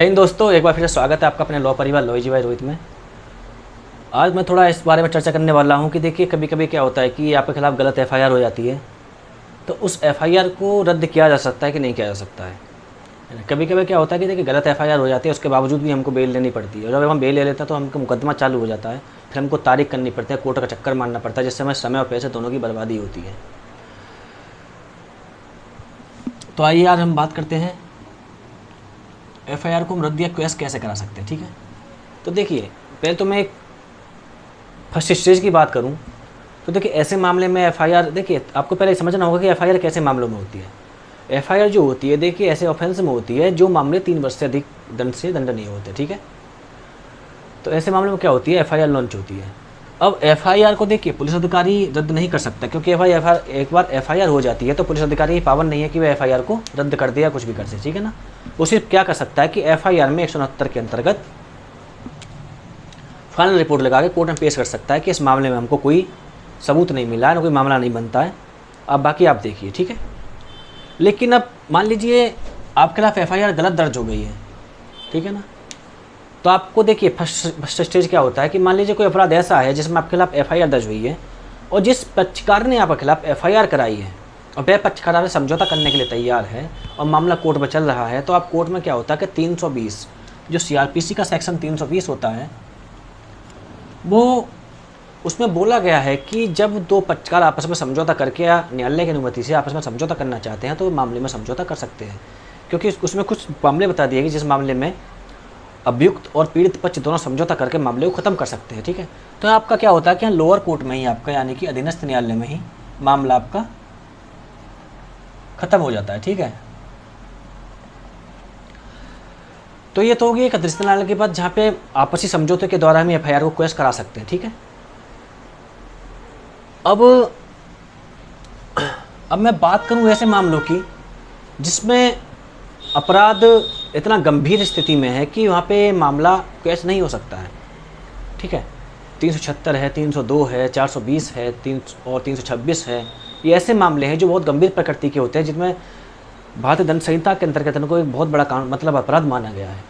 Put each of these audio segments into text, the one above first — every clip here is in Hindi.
इन दोस्तों, एक बार फिर से स्वागत है आपका अपने लॉ परिवार लोईजी भाई रोहित में। आज मैं थोड़ा इस बारे में चर्चा करने वाला हूं कि देखिए कभी कभी क्या होता है कि आपके खिलाफ गलत एफआईआर हो जाती है, तो उस एफआईआर को रद्द किया जा सकता है कि नहीं किया जा सकता है। कभी कभी क्या होता है कि देखिए गलत एफआईआर हो जाती है, उसके बावजूद भी हमको बेल लेनी पड़ती है, और जब हम बेल ले लेते हैं तो हमको मुकदमा चालू हो जाता है, फिर हमको तारीख करनी पड़ती है, कोर्ट का चक्कर मारना पड़ता है, जिससे हमें समय और पैसे दोनों की बर्बादी होती है। तो आइए आज हम बात करते हैं एफआईआर को हम रद्द या क्वेश कैसे करा सकते हैं। ठीक है, तो देखिए पहले तो मैं एक फर्स्ट स्टेज की बात करूं तो देखिए ऐसे मामले में एफआईआर, देखिए आपको पहले समझना होगा कि एफआईआर कैसे मामलों में होती है। एफआईआर जो होती है देखिए ऐसे ऑफेंस में होती है जो मामले 3 वर्ष से अधिक दंड से दंडनीय होते हैं। ठीक है, तो ऐसे मामले में क्या होती है, एफआईआर लॉन्च होती है। अब एफआईआर को देखिए पुलिस अधिकारी रद्द नहीं कर सकता, क्योंकि एफआईआर एक बार एफआईआर हो जाती है तो पुलिस अधिकारी की पावर नहीं है कि वह एफआईआर को रद्द कर दे या कुछ भी कर दे। ठीक है ना, वो सिर्फ क्या कर सकता है कि एफआईआर में 169 के अंतर्गत फाइनल रिपोर्ट लगा के कोर्ट में पेश कर सकता है कि इस मामले में हमको कोई सबूत नहीं मिला है, ना कोई मामला नहीं बनता है, अब बाकी आप देखिए। ठीक है, लेकिन अब मान लीजिए आपके खिलाफ एफआईआर गलत दर्ज हो गई है, ठीक है ना, तो आपको देखिए फर्स्ट स्टेज क्या होता है कि मान लीजिए कोई अपराध ऐसा है जिसमें आपके खिलाफ एफआईआर दर्ज हुई है और जिस पक्षकार ने आपके खिलाफ एफआईआर कराई है और वह पक्षकार आपसे समझौता करने के लिए तैयार है और मामला कोर्ट में चल रहा है, तो आप कोर्ट में क्या होता है कि 320 जो सीआरपीसी का सेक्शन 320 होता है, वो उसमें बोला गया है कि जब दो पक्षकार आपस में समझौता करके या न्यायालय की अनुमति से आपस में समझौता करना चाहते हैं तो मामले में समझौता कर सकते हैं, क्योंकि उसमें कुछ मामले बता दिए कि जिस मामले में अभियुक्त और पीड़ित पक्ष दोनों समझौता करके मामले को ख़त्म कर सकते हैं। ठीक है, तो आपका क्या होता है कि लोअर कोर्ट में ही आपका यानी कि अधीनस्थ न्यायालय में ही मामला आपका ख़त्म हो जाता है। ठीक है, तो ये तो होगी एक अधीनस्थ न्यायालय की बात जहाँ पे आपसी समझौते के द्वारा हम एफआईआर को क्वेश करा सकते हैं। ठीक है, अब मैं बात करूँ ऐसे मामलों की जिसमें अपराध इतना गंभीर स्थिति में है कि वहाँ पे मामला क्वेश नहीं हो सकता है। ठीक है, 376 है, 302 है, 420 है, 326 है, ये ऐसे मामले हैं जो बहुत गंभीर प्रकृति के होते हैं, जिनमें भारतीय दंड संहिता के अंतर्गत इनको एक बहुत बड़ा कानून मतलब अपराध माना गया है।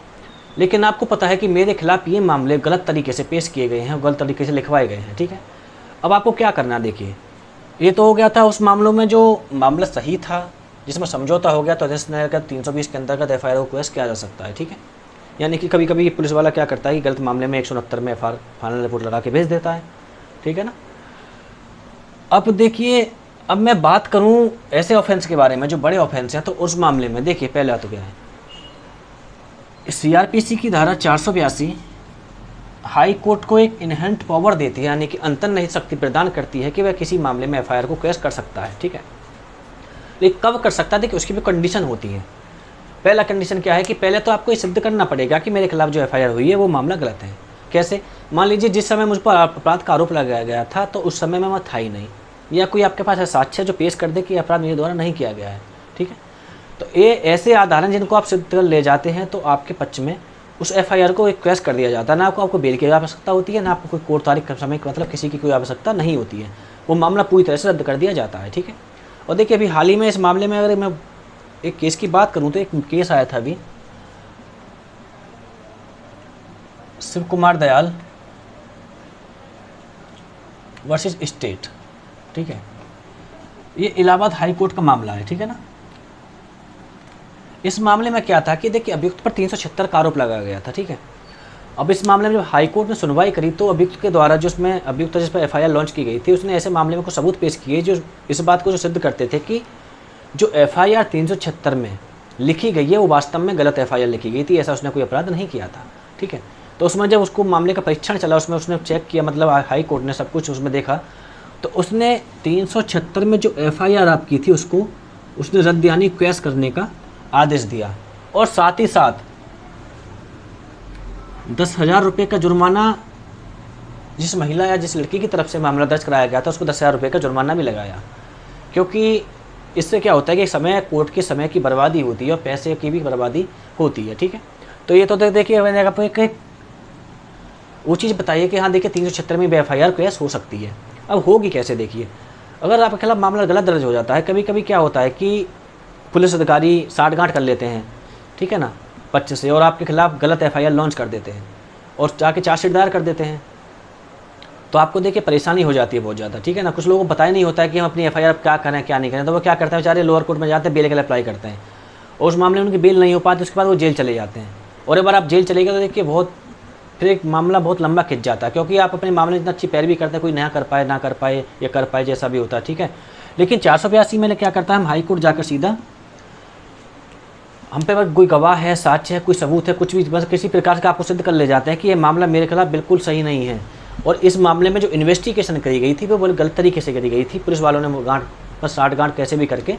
लेकिन आपको पता है कि मेरे खिलाफ ये मामले गलत तरीके से पेश किए गए हैं, गलत तरीके से लिखवाए गए हैं। ठीक है, अब आपको क्या करना है, देखिए ये तो हो गया था उस मामलों में जो मामला सही था जिसमें समझौता हो गया, तो अधीनस्थ न्यायालय का 320 के अंतर्गत एफआईआर को क्वेश किया जा सकता है। ठीक है, यानी कि कभी कभी पुलिस वाला क्या करता है कि गलत मामले में 169 में एफआईआर फाइनल रिपोर्ट लगा के भेज देता है। ठीक है ना, अब देखिए अब मैं बात करूं ऐसे ऑफेंस के बारे में जो बड़े ऑफेंस हैं, तो उस मामले में देखिए पहला तो क्या है, सीआरपीसी की धारा 482 हाई कोर्ट को एक इनहेरेंट पावर देती है, यानी कि अंतर्निहित शक्ति प्रदान करती है कि वह किसी मामले में एफआईआर को क्वेश कर सकता है। ठीक है, लेकिन कब कर सकता है, देखिए उसकी भी कंडीशन होती है। पहला कंडीशन क्या है कि पहले तो आपको ये सिद्ध करना पड़ेगा कि मेरे खिलाफ जो एफआईआर हुई है वो मामला गलत है। कैसे, मान लीजिए जिस समय मुझ पर अपराध का आरोप लगाया गया था तो उस समय में मैं था ही नहीं, या कोई आपके पास है साक्ष्य जो पेश कर दे कि अपराध मेरे द्वारा नहीं किया गया है। ठीक है, तो ये ऐसे आधार हैं जिनको आप सिद्ध कर ले जाते हैं, तो आपके पक्ष में उस एफआईआर को एक क्वेश कर दिया जाता है। ना आपको बेल की आवश्यकता होती है, ना आपको कोई कोर्ट तारीख समय मतलब किसी की कोई आवश्यकता नहीं होती है, वो मामला पूरी तरह से रद्द कर दिया जाता है। ठीक है, और देखिए अभी हाल ही में इस मामले में अगर मैं एक केस की बात करूं तो एक केस आया था अभी, शिव कुमार दयाल वर्सेस स्टेट। ठीक है, ये इलाहाबाद हाई कोर्ट का मामला है। ठीक है ना, इस मामले में क्या था कि देखिए अभियुक्त पर 376 का आरोप लगाया गया था। ठीक है, अब इस मामले में जब हाई कोर्ट ने सुनवाई करी तो अभियुक्त के द्वारा जो उसमें अभियुक्त जिस पर एफआईआर लॉन्च की गई थी, उसने ऐसे मामले में कुछ सबूत पेश किए जो इस बात को जो सिद्ध करते थे कि जो एफआईआर 376 में लिखी गई है वो वास्तव में गलत एफआईआर लिखी गई थी, ऐसा उसने कोई अपराध नहीं किया था। ठीक है, तो उसमें जब उसको मामले का परीक्षण चला, उसमें उसने चेक किया, मतलब हाई कोर्ट ने सब कुछ उसमें देखा, तो उसने 376 में जो एफआईआर आपकी थी उसको उसने रद्द यानी क्वेश करने का आदेश दिया, और साथ ही साथ 10,000 रुपये का जुर्माना जिस महिला या जिस लड़की की तरफ से मामला दर्ज कराया गया था उसको 10,000 रुपये का जुर्माना भी लगाया, क्योंकि इससे क्या होता है कि समय कोर्ट के समय की बर्बादी होती है और पैसे की भी बर्बादी होती है। ठीक है, तो ये तो देखिए मैंने आपको एक वो चीज़ बताइए कि हाँ देखिए 376 में भी एफआईआर क्वेश हो सकती है। अब होगी कैसे, देखिए अगर आपके खिलाफ मामला गलत दर्ज हो जाता है, कभी कभी क्या होता है कि पुलिस अधिकारी साठगांठ कर लेते हैं। ठीक है ना, पक्ष से और आपके खिलाफ गलत एफआईआर लॉन्च कर देते हैं और जाके चार्जशीट दायर कर देते हैं, तो आपको देखिए परेशानी हो जाती है बहुत ज़्यादा, ठीक है ना। कुछ लोगों को पता ही नहीं होता है कि हम अपनी एफआईआर क्या करें क्या नहीं करें, तो वो क्या करते हैं बेचारे, लोअर कोर्ट में जाते हैं, बेल के लिए अप्लाई करते हैं और उस मामले में उनकी बेल नहीं हो पाती, उसके बाद वो जेल चले जाते हैं। और एक बार आप जेल चले गए तो देखिए बहुत फिर एक मामला बहुत लंबा खिंच जाता है, क्योंकि आप अपने मामले इतना अच्छी पैरवी करते हैं, कोई नया कर पाए ना कर पाए या कर पाए, जैसा भी होता है, ठीक है। लेकिन 482 में क्या करता है, हम हाई कोर्ट जाकर सीधा, हम पे बस कोई गवाह है, साक्ष्य है, कोई सबूत है, कुछ भी बस किसी प्रकार का आपको सिद्ध कर ले जाते हैं कि ये मामला मेरे खिलाफ बिल्कुल सही नहीं है और इस मामले में जो इन्वेस्टिगेशन करी गई थी वो गलत तरीके से करी गई थी, पुलिस वालों ने गांठ बस साठ गांठ कैसे भी करके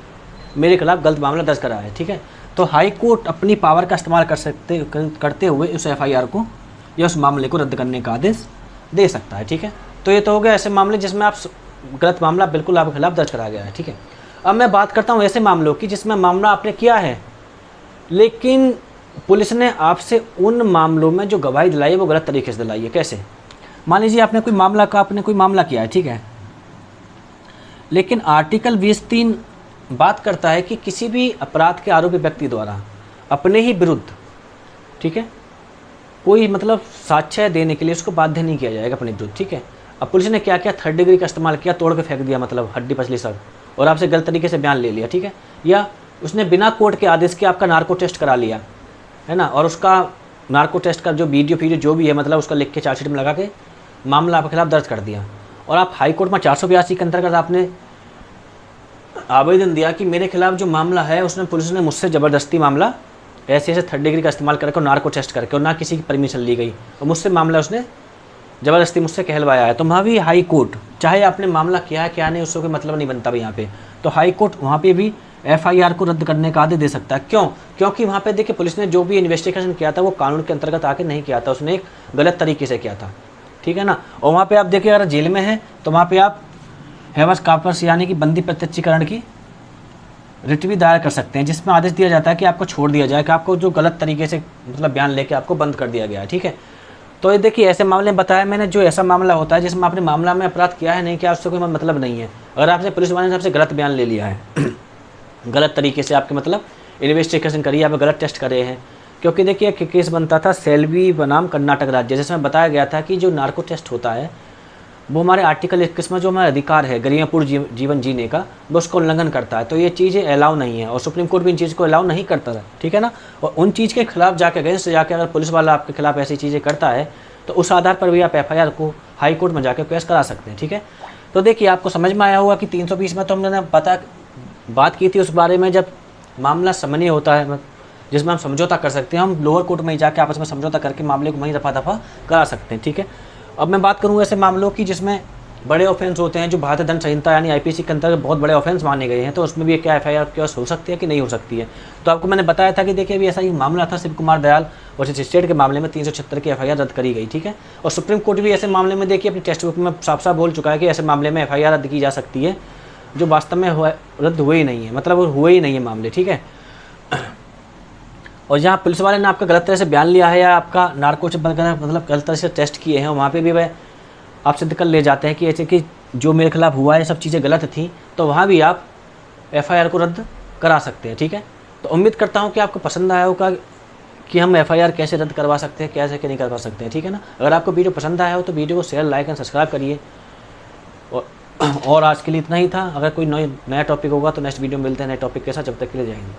मेरे खिलाफ गलत मामला दर्ज करा है, ठीक है। तो हाई कोर्ट अपनी पावर का इस्तेमाल करते हुए उस एफआईआर को या उस मामले को रद्द करने का आदेश दे सकता है, ठीक है। तो ये तो हो गया ऐसे मामले जिसमें आप गलत मामला बिल्कुल आपके खिलाफ दर्ज करा गया है, ठीक है। अब मैं बात करता हूँ ऐसे मामलों की जिसमें मामला आपने किया है लेकिन पुलिस ने आपसे उन मामलों में जो गवाही दिलाई है वो गलत तरीके से दिलाई है। कैसे? मान लीजिए आपने कोई मामला किया है, ठीक है, लेकिन आर्टिकल 20(3) बात करता है कि किसी भी अपराध के आरोपी व्यक्ति द्वारा अपने ही विरुद्ध, ठीक है, कोई मतलब साक्ष्य देने के लिए उसको बाध्य नहीं किया जाएगा अपने विरुद्ध, ठीक है। अब पुलिस ने क्या किया, 3rd डिग्री का इस्तेमाल किया, तोड़ के फेंक दिया, मतलब हड्डी पसली सब, और आपसे गलत तरीके से बयान ले लिया, ठीक है। या उसने बिना कोर्ट के आदेश के आपका नार्को टेस्ट करा लिया है ना, और उसका नार्को टेस्ट का जो वीडियो जो भी है मतलब उसका लिख के चार्जशीट में लगा के मामला आपके खिलाफ दर्ज कर दिया। और आप हाई कोर्ट में 482 के अंतर्गत आपने आवेदन दिया कि मेरे खिलाफ जो मामला है उसने पुलिस ने मुझसे ज़बरदस्ती मामला ऐसे 3rd डिग्री का इस्तेमाल करके और नार्को टेस्ट करके और ना किसी की परमिशन ली गई और मुझसे मामला उसने ज़बरदस्ती मुझसे कहलवाया है, तो वहाँ भी हाई कोर्ट, चाहे आपने मामला किया है क्या नहीं उससे कोई मतलब नहीं बनता भाई यहाँ पे, तो हाई कोर्ट वहाँ पे भी एफआईआर को रद्द करने का आदेश दे सकता है। क्यों? क्योंकि वहाँ पे देखिए पुलिस ने जो भी इन्वेस्टिगेशन किया था वो कानून के अंतर्गत आके नहीं किया था, उसने एक गलत तरीके से किया था, ठीक है ना। और वहाँ पे आप देखिए अगर जेल में है तो वहाँ पे आप हैवस कापर्स यानी कि बंदी प्रत्यक्षीकरण की रिट भी दायर कर सकते हैं, जिसमें आदेश दिया जाता है कि आपको छोड़ दिया जाए, कि आपको जो गलत तरीके से मतलब बयान लेके आपको बंद कर दिया गया है, ठीक है। तो ये देखिए ऐसे मामले में बताया मैंने, जो ऐसा मामला होता है जिसमें आपने मामला में अपराध किया है नहीं किया उससे कोई मतलब नहीं है। अगर आपने पुलिस वाले ने आपसे गलत बयान ले लिया है गलत तरीके से आपके मतलब इन्वेस्टिगेशन करी, आप गलत टेस्ट करे हैं, क्योंकि देखिए एक केस बनता था सेल्वी बनाम कर्नाटक राज्य, जिसमें बताया गया था कि जो नार्को टेस्ट होता है वो हमारे आर्टिकल 21 में जो हमारा अधिकार है गरिमापूर्ण जीवन जीने का वो उसका उल्लंघन करता है, तो ये चीज़ें अलाउ नहीं है और सुप्रीम कोर्ट भी इन चीज़ को अलाउ नहीं करता है, ठीक है ना। और उन चीज़ के खिलाफ जाके अगेंस्ट जाके अगर पुलिस वाला आपके खिलाफ ऐसी चीज़ें करता है तो उस आधार पर भी आप एफआईआर को हाई कोर्ट में जाकर पेश करा सकते हैं, ठीक है। तो देखिए आपको समझ में आया होगा कि 320 में तो हमने बात की थी उस बारे में जब मामला समन्वय होता है जिसमें हम समझौता कर सकते हैं, हम लोअर कोर्ट में ही जाके आपस में समझौता करके मामले को वहीं दफ़ा दफ़ा करा सकते हैं, ठीक है। अब मैं बात करूँ ऐसे मामलों की जिसमें बड़े ऑफेंस होते हैं, जो भारतीय दंड संहिता यानी आईपीसी के अंतर्गत बहुत बड़े ऑफेंस माने गए हैं, तो उसमें भी क्या एफआईआर केस हो सकती है कि नहीं हो सकती है। तो आपको मैंने बताया था कि देखिए अभी ऐसा ही मामला था शिव कुमार दयाल और स्टेट के मामले में 376 की एफआईआर रद्द करी गई, ठीक है। और सुप्रीम कोर्ट भी ऐसे मामले में देखिए अपनी टेक्स्ट बुक में साफ साफ बोल चुका है कि ऐसे मामले में एफआईआर रद्द की जा सकती है जो वास्तव में रद्द हुए ही नहीं है, मतलब हुए ही नहीं है मामले, ठीक है। और जहाँ पुलिस वाले ने आपका गलत तरह से बयान लिया है या आपका नार्को मतलब गलत तरह से टेस्ट किए हैं, वहाँ पे भी वह आप सिद्ध कर ले जाते हैं कि ऐसे कि जो मेरे खिलाफ हुआ है सब चीज़ें गलत थी, तो वहाँ भी आप एफआईआर को रद्द करा सकते हैं, ठीक है। तो उम्मीद करता हूँ कि आपको पसंद आया होगा कि हम एफआईआर कैसे रद्द करवा सकते हैं, कैसे नहीं करवा सकते हैं, ठीक है ना। अगर आपको वीडियो पसंद आया हो तो वीडियो को शेयर लाइक एंड सब्सक्राइब करिए। और आज के लिए इतना ही था। अगर कोई नया टॉपिक होगा तो नेक्स्ट वीडियो में मिलते हैं नए टॉपिक के साथ। जब तक के लिए जय हिंद।